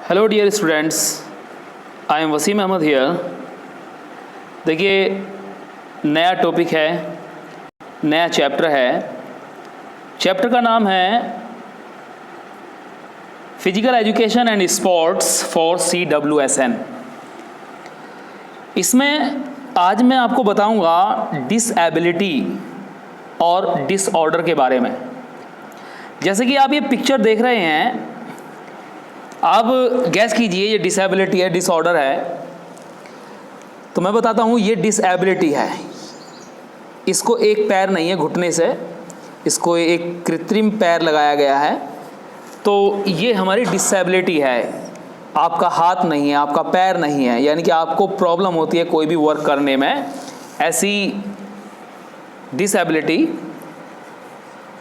Hello dear students, I am Wasim Ahmad here. देखिए, नया topic है, नया चैप्टर है। चैप्टर का नाम है physical education and sports for CWSN। इसमें आज मैं आपको बताऊंगा डिसएबिलिटी और डिसऑर्डर के बारे में। जैसे कि आप ये पिक्चर देख रहे हैं, आप गैस कीजिए ये डिसेबिलिटी है, डिसऑर्डर है। तो मैं बताता हूँ ये डिसेबिलिटी है। इसको एक पैर नहीं है घुटने से, इसको एक कृत्रिम पैर लगाया गया है। तो ये हमारी डिसेबिलिटी है। आपका हाथ नहीं है, आपका पैर नहीं है, यानी कि आपको प्रॉब्लम होती है कोई भी वर्क करने में, ऐसी डिसेबिलिटी।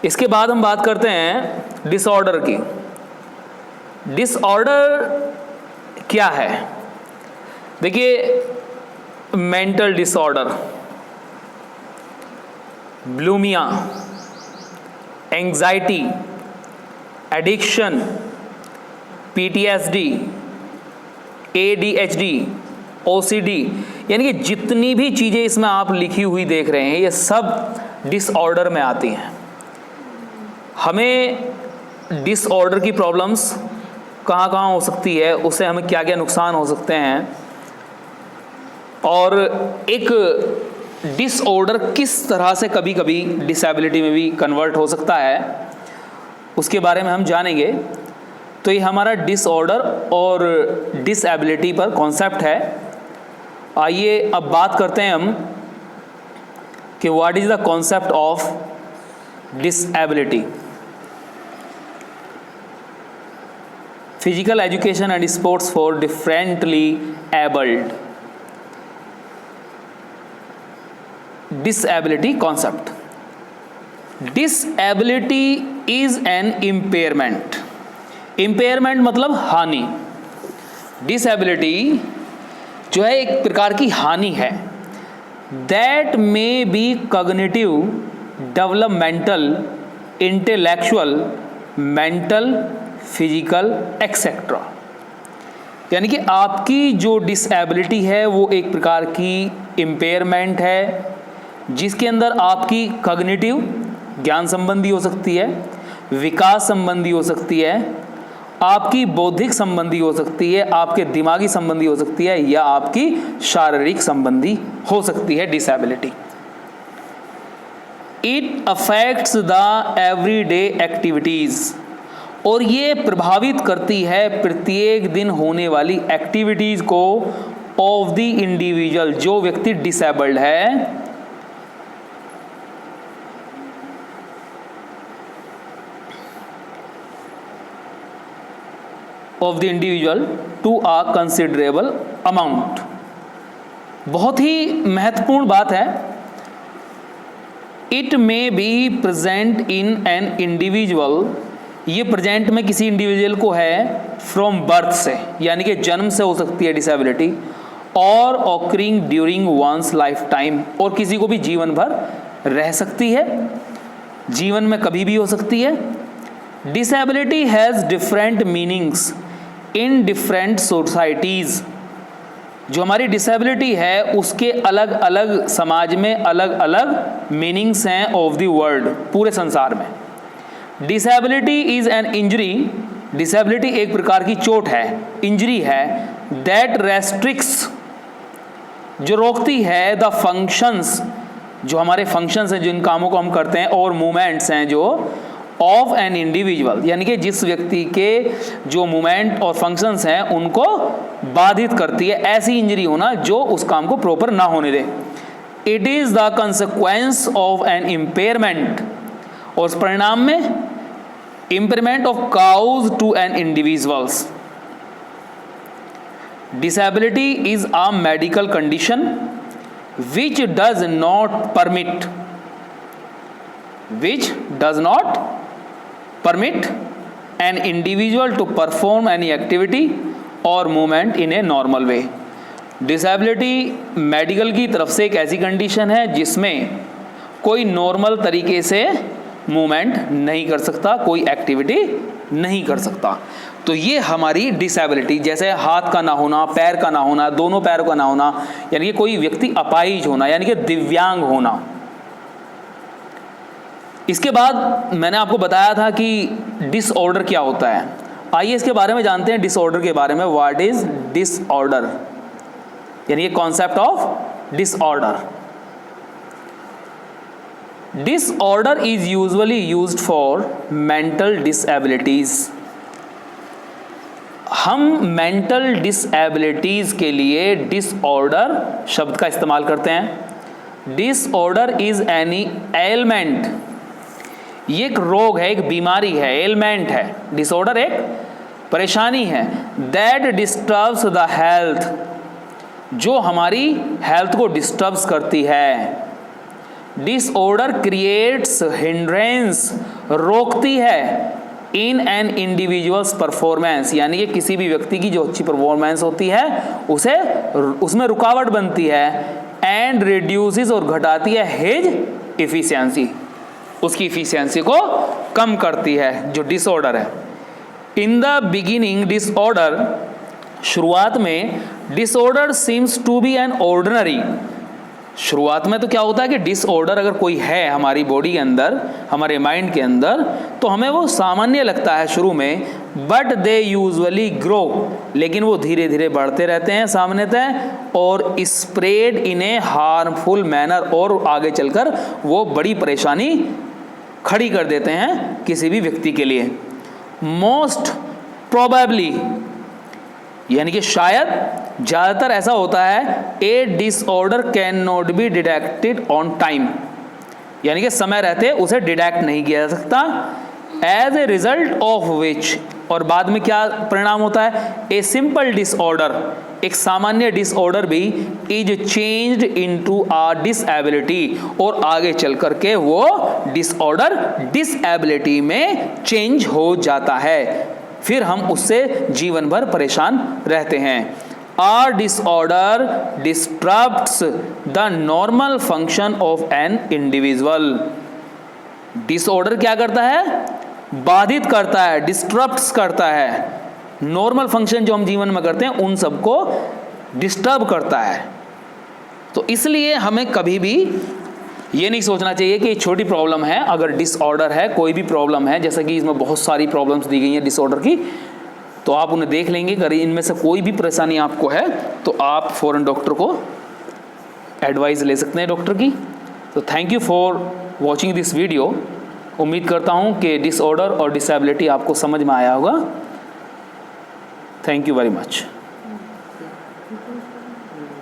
इसके बाद हम बात करते हैं डिसऑर्डर की। डिसऑर्डर क्या है? देखिए, mental disorder, bulimia, anxiety, addiction, PTSD, ADHD, OCD, यानी कि जितनी भी चीज़ें इसमें आप लिखी हुई देख रहे हैं ये सब डिसऑर्डर में आती हैं। हमें डिसऑर्डर की प्रॉब्लम्स कहाँ कहाँ हो सकती है, उससे हमें क्या क्या नुकसान हो सकते हैं, और एक डिसऑर्डर किस तरह से कभी कभी डिसेबिलिटी में भी कन्वर्ट हो सकता है, उसके बारे में हम जानेंगे। तो ये हमारा डिसऑर्डर और डिसेबिलिटी पर कॉन्सेप्ट है। आइए अब बात करते हैं हम कि what is the concept of disability. Physical education and sports for differently abled. Disability concept. Disability is an impairment. Impairment मतलब हानि। डिसेबिलिटी जो है एक प्रकार की हानि है। That may be cognitive, developmental, intellectual, mental, physical etcetera. यानी कि आपकी जो डिसेबिलिटी है वो एक प्रकार की इम्पेयरमेंट है, जिसके अंदर आपकी कॉग्निटिव, ज्ञान संबंधी हो सकती है, विकास संबंधी हो सकती है, आपकी बौद्धिक संबंधी हो सकती है, आपके दिमागी संबंधी हो सकती है, या आपकी शारीरिक संबंधी हो सकती है disability. It affects the everyday activities, और ये प्रभावित करती है प्रत्येक दिन होने वाली एक्टिविटीज को ऑफ द इंडिविजुअल, जो व्यक्ति डिसेबल्ड है। Of the individual to a considerable amount. बहुत ही महत्वपूर्ण बात है। It may be present in an individual, ये प्रेजेंट में किसी इंडिविजुअल को है फ्रॉम बर्थ से, यानी कि जन्म से हो सकती है डिसेबिलिटी, और occurring during one's life time, और किसी को भी जीवन भर रह सकती है, जीवन में कभी भी हो सकती है। Disability has different meanings in different societies. जो हमारी डिसेबिलिटी है उसके अलग अलग समाज में अलग अलग मीनिंग्स हैं ऑफ द वर्ल्ड, पूरे संसार में। Disability is an injury, disability एक प्रकार की चोट है, इंजरी है, दैट रेस्ट्रिक्ट्स, जो रोकती है, द फंक्शंस, जो हमारे फंक्शंस हैं, जिन कामों को हम करते हैं, और मूवमेंट्स हैं जो ऑफ एन इंडिविजुअल, यानी कि जिस व्यक्ति के जो मूवमेंट और फंक्शंस हैं उनको बाधित करती है। ऐसी इंजरी होना जो उस काम को प्रॉपर ना होने दे। It is the consequence of an impairment, और उस परिणाम में impairment of cause to an individuals. Disability is a medical condition which does not permit an individual to perform any activity or movement in a normal way। Disability medical की तरफ से एक ऐसी condition है जिसमें कोई नॉर्मल तरीके से मूवमेंट नहीं कर सकता, कोई एक्टिविटी नहीं कर सकता। तो ये हमारी डिसेबिलिटी, जैसे हाथ का ना होना, पैर का ना होना, दोनों पैरों का ना होना, यानी कि कोई व्यक्ति अपाहिज होना, यानी कि दिव्यांग होना। इसके बाद मैंने आपको बताया था कि डिसऑर्डर क्या होता है। आइए इसके बारे में जानते हैं, डिसऑर्डर के बारे में। व्हाट इज डिसऑर्डर, यानी ये concept of disorder. Disorder is usually used for mental डिसएबिलिटीज। हम मेंटल डिसएबिलिटीज के लिए डिसऑर्डर शब्द का इस्तेमाल करते हैं। डिसऑर्डर इज एनी एलिमेंट, ये एक रोग है, एक बीमारी है, एलिमेंट है। डिसऑर्डर एक परेशानी है। दैट डिस्टर्ब्स द हेल्थ, जो हमारी हेल्थ को डिस्टर्ब्स करती है। डिसऑर्डर क्रिएट्स हिंड्रेंस, रोकती है इन एन इंडिविजुअल्स परफॉर्मेंस, यानी कि किसी भी व्यक्ति की जो अच्छी परफॉर्मेंस होती है उसे उसमें रुकावट बनती है। एंड रिड्यूसेस, और घटाती है हिज इफिशियंसी, उसकी इफिशियंसी को कम करती है, जो डिसऑर्डर है। इन द बिगिनिंग डिसऑर्डर, शुरुआत में disorder seems to be an ordinary. शुरुआत में तो क्या होता है कि डिसऑर्डर अगर कोई है हमारी बॉडी के अंदर, हमारे माइंड के अंदर, तो हमें वो सामान्य लगता है शुरू में। बट दे यूजुअली ग्रो, लेकिन वो धीरे धीरे बढ़ते रहते हैं सामान्यतः, और spread in A harmful manner, और आगे चलकर वो बड़ी परेशानी खड़ी कर देते हैं किसी भी व्यक्ति के लिए। मोस्ट प्रोबेबली, यानी कि शायद, ज़्यादातर ऐसा होता है, a disorder can not be detected on time, यानी कि समय रहते उसे डिटेक्ट नहीं किया जा सकता। As a result of which, और बाद में क्या परिणाम होता है, ए सिंपल डिसऑर्डर, एक सामान्य डिसऑर्डर भी, is changed into a disability, और आगे चल करके वो डिसऑर्डर डिसएबिलिटी में चेंज हो जाता है। फिर हम उससे जीवन भर परेशान रहते हैं। Or disorder disturbs the normal function of an individual. Disorder क्या करता है, बाधित करता है, डिस्टर्ब्स करता है, नॉर्मल फंक्शन जो हम जीवन में करते हैं उन सबको डिस्टर्ब करता है। तो इसलिए हमें कभी भी ये नहीं सोचना चाहिए कि छोटी प्रॉब्लम है। अगर डिसऑर्डर है, कोई भी प्रॉब्लम है, जैसा कि इसमें बहुत सारी प्रॉब्लम्स दी गई हैं डिसऑर्डर की, तो आप उन्हें देख लेंगे। अगर इनमें से कोई भी परेशानी आपको है तो आप फौरन डॉक्टर को एडवाइस ले सकते हैं, डॉक्टर की। तो thank you for watching this video. उम्मीद करता हूँ कि डिसऑर्डर और डिसेबिलिटी आपको समझ में आया होगा। Thank you very much.